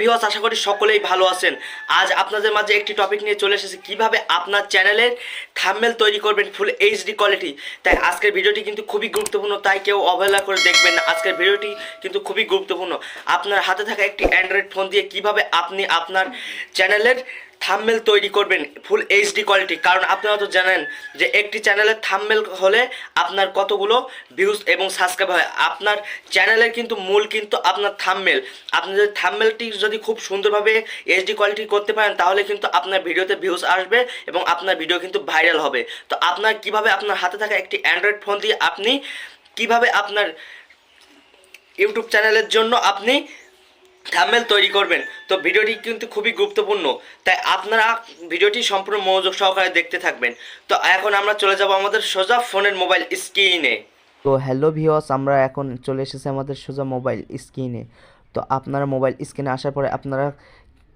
Viewers, আশা করি সকলেই ভালো আছেন। আজ আপনাদের মাঝে একটি টপিক নিয়ে চলে এসেছি, কিভাবে আপনার চ্যানেলের থাম্বনেল তৈরি করবেন ফুল এইচডি কোয়ালিটি। তাই আজকের ভিডিওটি কিন্তু খুবই গুরুত্বপূর্ণ, তাই কেউ অবহেলা করে দেখবেন না। আজকের ভিডিওটি কিন্তু খুবই গুরুত্বপূর্ণ। আপনার হাতে থাকা একটি অ্যান্ড্রয়েড ফোন দিয়ে কিভাবে আপনি আপনার চ্যানেলের থাম্বনেল তৈরি করবেন ফুল এইচডি কোয়ালিটি। কারণ আপনারা তো জানেন যে একটি চ্যানেলের থাম্বনেল হলে আপনার কতগুলো ভিউজ এবং সাবস্ক্রাইব হয়। আপনার চ্যানেলের কিন্তু মূল কিন্তু আপনার থাম্বনেল। আপনি যদি থাম্বনেলটি যদি খুব সুন্দরভাবে এইচডি কোয়ালিটি করতে পারেন, তাহলে কিন্তু আপনার ভিডিওতে ভিউজ আসবে এবং আপনার ভিডিও কিন্তু ভাইরাল হবে। তো আপনার কিভাবে আপনার হাতে থাকা একটি অ্যান্ড্রয়েড ফোন দিয়ে আপনি কিভাবে আপনার ইউটিউব চ্যানেলের জন্য আপনি থাম্বনেল তৈরি করবেন, তো ভিডিওটি কিন্তু খুবই গুরুত্বপূর্ণ। তাই আপনারা ভিডিওটি সম্পূর্ণ মনোযোগ সহকারে দেখতে থাকবেন। তো এখন আমরা চলে যাব আমাদের সোজা ফোনের মোবাইল স্ক্রিনে। তো হ্যালো ভিউয়ার্স, আমরা এখন চলে এসেছি আমাদের সোজা মোবাইল স্ক্রিনে। তো আপনারা মোবাইল স্ক্রিনে আসার পরে আপনারা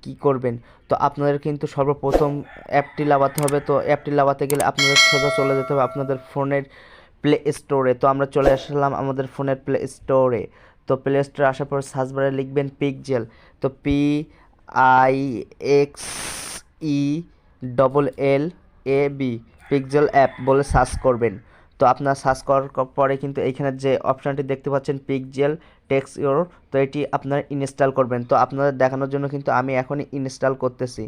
কি করবেন, তো আপনাদের কিন্তু সর্বপ্রথম অ্যাপটি লাগাতে হবে। তো অ্যাপটি লাগাতে গেলে আপনাদের সোজা চলে যেতে হবে আপনাদের ফোনের প্লে স্টোরে। তো আমরা চলে আসলাম আমাদের ফোনের প্লে স্টোরে। তো প্লে স্টোরে আসার পর সার্চ বারে লিখবেন পিক্সেল। তো PIXELLAB পিক্সেল অ্যাপ বলে সার্চ করবেন। তো আপনার সার্চ করার পরে কিন্তু এইখানে যে অপশানটি দেখতে পাচ্ছেন পিক্সেল টেক্সট ইউর, তো এটি আপনারা ইনস্টল করবেন। তো আপনাদের দেখানোর জন্য কিন্তু আমি এখনই ইনস্টল করতেছি।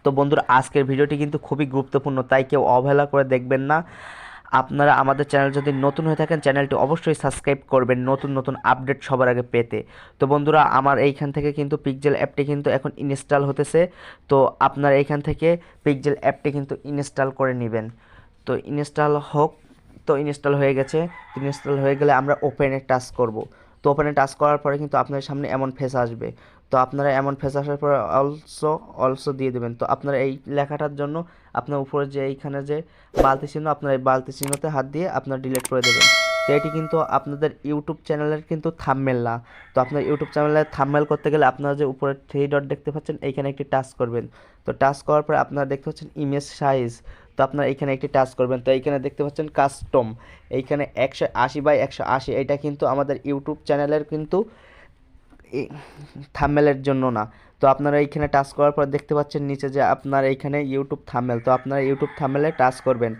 তো বন্ধুরা, আজকের ভিডিওটি কিন্তু খুবই গুরুত্বপূর্ণ, তাই কেউ অবহেলা করে দেখবেন না। আপনারা আমাদের চ্যানেল যদি নতুন হয়ে থাকেন, চ্যানেলটি অবশ্যই সাবস্ক্রাইব করবেন নতুন নতুন আপডেট সবার আগে পেতে। তো বন্ধুরা, আমার এইখান থেকে কিন্তু পিক্সেল অ্যাপটি কিন্তু এখন ইনস্টল হতেছে। তো আপনার এইখান থেকে পিক্সেল অ্যাপটি কিন্তু ইনস্টল করে নেবেন। তো ইনস্টল হোক। তো ইনস্টল হয়ে গেছে। ইনস্টল হয়ে গেলে আমরা ওপেনে টাচ করব। তো ওপেনে টাচ করার পরে কিন্তু আপনার সামনে এমন ফেস আসবে। তো আপনারা এমন ফেস আসার পরে অলসো দিয়ে দেবেন। তো আপনারা এই লেখাটার জন্য আপনার উপরে যে এইখানে যে বালতি চিহ্ন, আপনার এই বালতি চিহ্নতে হাত দিয়ে আপনার ডিলিট করে দেবেন। তো এটি কিন্তু আপনাদের ইউটিউব চ্যানেলের কিন্তু থাম্বনেল না। তো আপনার ইউটিউব চ্যানেলের থাম্বনেল করতে গেলে আপনারা যে উপরে 3 ডট দেখতে পাচ্ছেন, এইখানে একটি টাচ করবেন। তো টাচ করার পরে আপনারা দেখতে পাচ্ছেন ইমেজ সাইজ। তো আপনারা এইখানে একটি টাচ করবেন। তো এইখানে দেখতে পাচ্ছেন কাস্টম, এইখানে 180x180। এটা কিন্তু আমাদের ইউটিউব চ্যানেলের কিন্তু থাম্বনেলের জন্য না। তো আপনারা এইখানে টাচ করার পর দেখতে পাচ্ছেন নিচে যে আপনার এইখানে ইউটিউব থাম্বনেল। তো আপনারা ইউটিউব থাম্বনেলে টাচ করবেন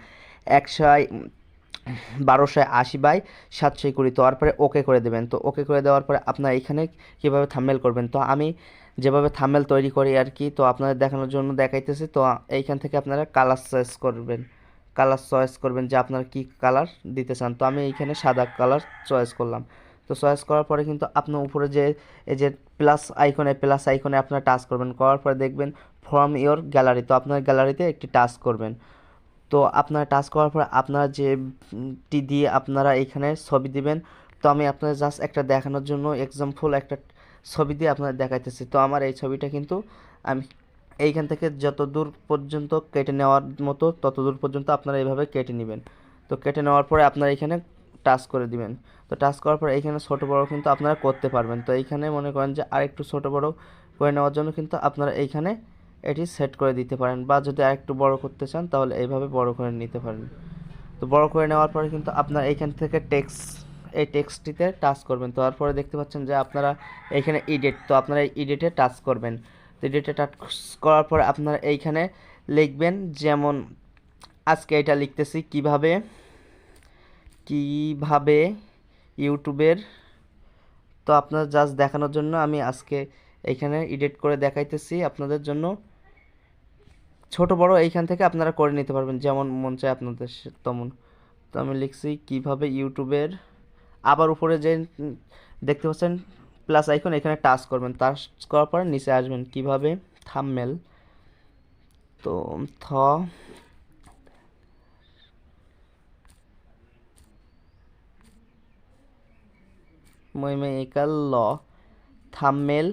1280x720। তো তারপরে ওকে করে দেবেন। তো ওকে করে দেওয়ার পরে আপনার এইখানে কীভাবে থাম্বনেল করবেন, তো আমি যেভাবে থাম্বনেল তৈরি করি আর কি, তো আপনাদের দেখানোর জন্য দেখাইতেছি। তো এইখান থেকে আপনারা কালার চয়েস করবেন। কালার চয়েস করবেন যে আপনারা কী কালার দিতে চান। তো আমি এইখানে সাদা কালার চয়েস করলাম। তো চয়েস করার পরে কিন্তু আপনার উপরে যে এই যে প্লাস আইকনে আপনারা টাচ করবেন। করার পরে দেখবেন ফ্রম ইওর গ্যালারি। তো আপনার গ্যালারিতে একটি টাচ করবেন। তো আপনারা টাচ করার পর আপনারা যেটি দিয়ে আপনারা এখানে ছবি দিবেন। তো আমি আপনাদের জাস্ট একটা দেখানোর জন্য এক্সাম্পল একটা ছবি দিয়ে আপনাদের দেখাইতেছি। তো আমার এই ছবিটা কিন্তু আমি এইখান থেকে যত দূর পর্যন্ত কেটে নেওয়ার মতো তত দূর পর্যন্ত আপনারা এইভাবে কেটে নেবেন। তো কেটে নেওয়ার পরে আপনারা এখানে টাচ করে দিবেন। তো টাচ করার পর এইখানে ছোটো বড়ো কিন্তু আপনারা করতে পারবেন। তো এইখানে মনে করেন যে আরেকটু ছোটো বড়ো করে নেওয়ার জন্য কিন্তু আপনারা এইখানে এটি সেট করে দিতে পারেন, বা যদি আরেকটু বড় করতে চান তাহলে এইভাবে বড় করে নিতে পারেন। তো বড় করে নেওয়ার পরে কিন্তু আপনার এইখান থেকে এই টেক্সটটিতে টাচ করবেন। তো তারপরে দেখতে পাচ্ছেন যে আপনারা এইখানে এডিট। তো আপনারা এই এডিটে টাচ করবেন। তো এডিটে টাচ করার পরে আপনারা এইখানে লিখবেন, যেমন আজকে এটা লিখতেছি কিভাবে কিভাবে ইউটিউবের। তো আপনার জাস্ট দেখানোর জন্য আমি আজকে এইখানে এডিট করে দেখাইতেছি আপনাদের জন্য। ছোট বড় এইখান থেকে আপনারা করে নিতে পারবেন যেমন মন চায় আপনাদের তেমন। তো আমি লিখছি কিভাবে ইউটিউবের। আবার উপরে যে দেখতে পাচ্ছেন প্লাস আইকন, এখানে টাচ করবেন। টাচ করার পরে নিচে আসবেন কিভাবে থাম্বনেল। তো থ মইমেকাল ল থাম্বনেল।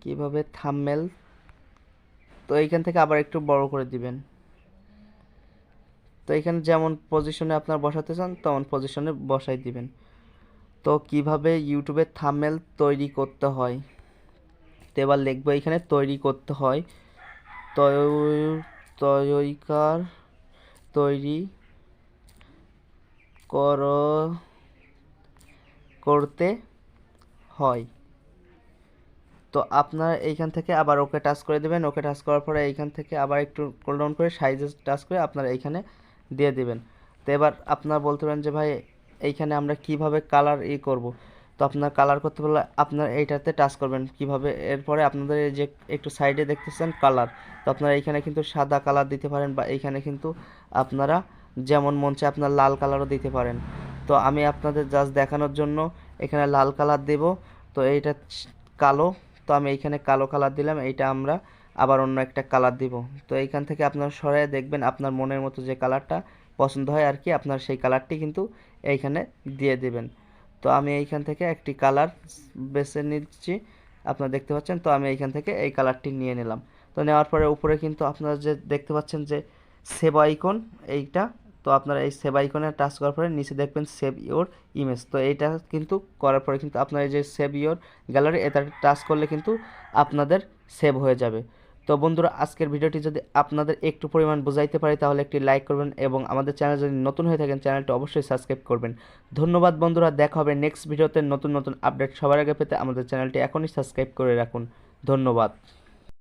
কিভাবে থাম্বনেল। তো এইখান থেকে আবার একটু বড় করে দিবেন। তো এখানে যেমন পজিশনে আপনার বসাতে চান তেমন পজিশনে বসাই দিবেন। তো কিভাবে ইউটিউবে থাম্বনেল তৈরি করতে হয়, তো এবার লিখবো এখানে তৈরি করতে হয়। তৈরিকার তৈরি কর করতে হয়। তো আপনারা এইখান থেকে আবার ওকে টাচ করে দেবেন। ওকে টাচ করার পরে এইখান থেকে আবার একটু স্ক্রল ডাউন করে সাইজে টাচ করে আপনারা এইখানে দিয়ে দিবেন। তো এবার আপনারা বলতে পারেন যে ভাই এইখানে আমরা কিভাবে কালার করব। তো আপনার কালার করতে পারলে আপনার এইটাতে টাচ করবেন কিভাবে। এরপরে আপনাদের এই যে একটু সাইডে দেখতেছেন কালার, তো আপনারা এইখানে কিন্তু সাদা কালার দিতে পারেন বা এইখানে কিন্তু আপনারা যেমন মন চায় আপনার লাল কালারও দিতে পারেন। তো আমি আপনাদের জাস্ট দেখানোর জন্য এখানে লাল কালার দেব। তো এইটা কালো, তো আমি এইখানে কালো কালার দিলাম। এইটা আমরা আবার অন্য একটা কালার দিব। তো এইখান থেকে আপনার সরাই দেখবেন আপনার মনের মতো যে কালারটা পছন্দ হয় আর কি, আপনার সেই কালারটি কিন্তু এইখানে দিয়ে দিবেন। তো আমি এইখান থেকে একটি কালার বেছে নিচ্ছি, আপনারা দেখতে পাচ্ছেন। তো আমি এইখান থেকে এই কালারটি নিয়ে নিলাম। তো নেওয়ার পরে উপরে কিন্তু আপনারা যে দেখতে পাচ্ছেন যে সেভ আইকন এইটা, তো আপনারা এই সেভ আইকনে টাচ করার পরে নিচে দেখবেন সেভ ইওর ইমেজ। তো এইটা কিন্তু করার পরে কিন্তু আপনার এই যে সেভ ইওর গ্যালারি এটা টাচ করলে কিন্তু আপনাদের সেভ হয়ে যাবে। তো বন্ধুরা আজকের ভিডিওটি যদি আপনাদের একটু পরিমাণ বোঝাইতে পারি তাহলে একটি লাইক করবেন এবং আমাদের চ্যানেল যদি নতুন হয়ে থাকেন চ্যানেলটি অবশ্যই সাবস্ক্রাইব করবেন। ধন্যবাদ বন্ধুরা, দেখা হবে নেক্সট ভিডিওতে নতুন নতুন আপডেট সবার আগে পেতে আমাদের চ্যানেলটি এখনই সাবস্ক্রাইব করে রাখুন। ধন্যবাদ।